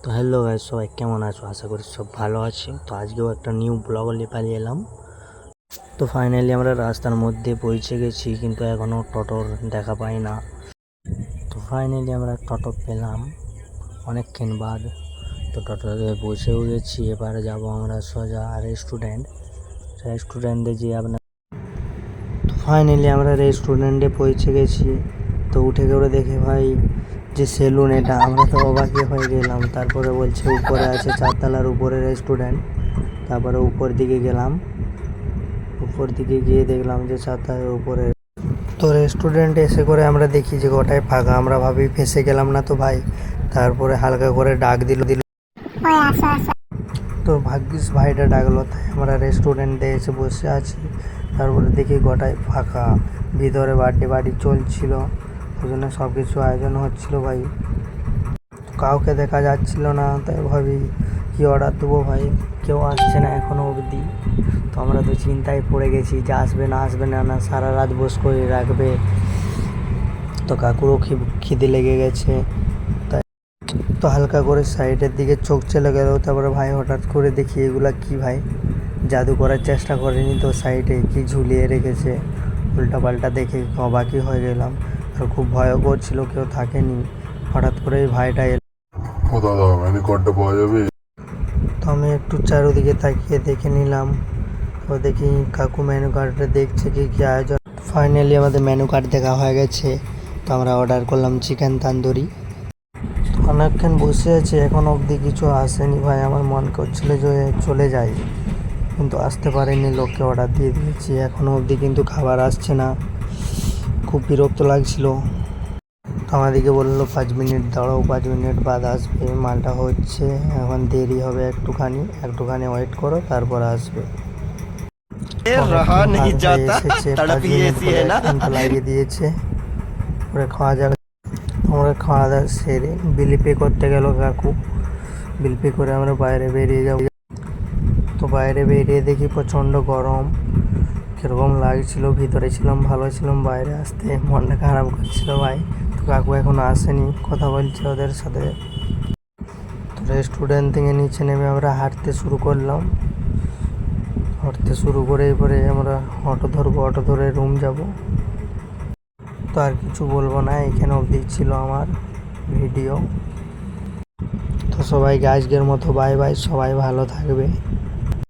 তো hello guys, সবাই কেমন আছো? আশা করি সব ভালো আছে। তো আজকেও একটা নিউ ব্লগ নিয়ে পালিয়ে এলাম। তো ফাইনালি আমরা রাস্তার মধ্যে পৌঁছে গেছি, কিন্তু এখনও টোটোর দেখা পাই না। তো ফাইনালি আমরা টোটো পেলাম অনেকক্ষণ বাদ। তো টোটোতে বসেও গেছি। এবারে যাব আমরা সোজা রেস্টুরেন্টে যে আপনার। তো ফাইনালি আমরা রেস্টুরেন্টে পৌঁছে গেছি। তো উঠে করে দেখে ভাই যে সেলুন, এটা আমরা তো অবাকই হয়ে গেলাম। তারপরে বলছে উপরে আছে, 4 তলার উপরে রেস্টুরেন্ট। তারপরে উপর দিকে গেলাম, উপর দিকে গিয়ে দেখলাম যে 4 তলার উপরে। তো রেস্টুরেন্টে এসে করে আমরা দেখি যে গোটায় ফাঁকা। আমরা ভাবি ফেসে গেলাম না তো ভাই। তারপরে হালকা করে ডাক দিল। তো ভাগ্যিস ভাইটা ডাকলো, তাই আমরা রেস্টুরেন্টে এসে বসে আছি। তারপরে দেখি গোটায় ফাঁকা, ভিতরে বার্থডে বাড়ি চলছিল, ওই জন্য সব কিছু আয়োজন হচ্ছিল ভাই। কাউকে দেখা যাচ্ছিল না, তাই ভাবি কি অর্ডার দেবো ভাই, কেউ আসছে না এখনও অবধি। তো আমরা তো চিন্তায় পড়ে গেছি যে আসবে না সারা রাত বস করে রাখবে। তো কাকুরও খিদে লেগে গেছে, তাই তো হালকা করে সাইডের দিকে চোখ চলে গেল। তারপরে ভাই হঠাৎ করে দেখি এগুলা কি ভাই, জাদু করার চেষ্টা করেনি তো, সাইডে কি ঝুলিয়ে রেখেছে। উল্টাপাল্টা দেখে অবাকই হয়ে গেলাম, আর খুব ভয়ও করছিল, কেউ থাকেনি। হঠাৎ করে ভাইটা এলো। ও দাদা, মেনু কার্ডটা পাওয়া যাবে? তো আমি একটু চারিদিকে তাকিয়ে দেখে নিলাম। তো দেখি কাকু মেনু কার্ডটা দেখছে কি আয়োজন। ফাইনালি আমাদের মেনু কার্ড দেখা হয়ে গেছে। তো আমরা অর্ডার করলাম চিকেন তান্দুরি। তো অনেকক্ষণ বসে আছে, এখন অবধি কিছু আসেনি ভাই। আমার মন করছিল যে চলে যাই, কিন্তু আসতে পারেনি। লোককে অর্ডার দিয়ে দিয়েছি, এখনও অবধি কিন্তু খাবার আসছে না। খুব বিরক্ত লাগছিল। তো আমাদেরকে বললো 5 মিনিট দাঁড়াও, 5 মিনিট বাদ আসবে, মালটা হচ্ছে, এখন দেরি হবে, একটুখানি ওয়েট করো, তারপর আসবে। रहा नहीं जाता এসেছে, तड़प 5 ही মিনিট ऐसी বলে है ना। ঘন্টা লাগিয়ে দিয়েছে। পরে খাওয়া যাবে। আমরা খাওয়া দাওয়া সেরে বিল পে করতে গেল কাকু। বিল পে করে আমরা বাইরে বেরিয়ে যাব। তো বাইরে বেরিয়ে দেখি প্রচণ্ড গরম। কীরকম লাগছিল, ভিতরে ছিলাম ভালো ছিলাম, বাইরে আসতে মনটা খারাপ করছিল ভাই। তো কাকু এখনো আসেনি, কথা বলছে ওদের সাথে। তো রেস্টুরেন্ট থেকে নিচে নেমে আমরা হাঁটতে শুরু করলাম। হাঁটতে শুরু করে এরপরে আমরা অটো ধরবো, অটো ধরে রুম যাব। তো আর কিছু বলবো না, এখানে অবধি ছিল আমার ভিডিও। তো সবাইকে আজকের মতো বাই বাই, সবাই ভালো থাকবে।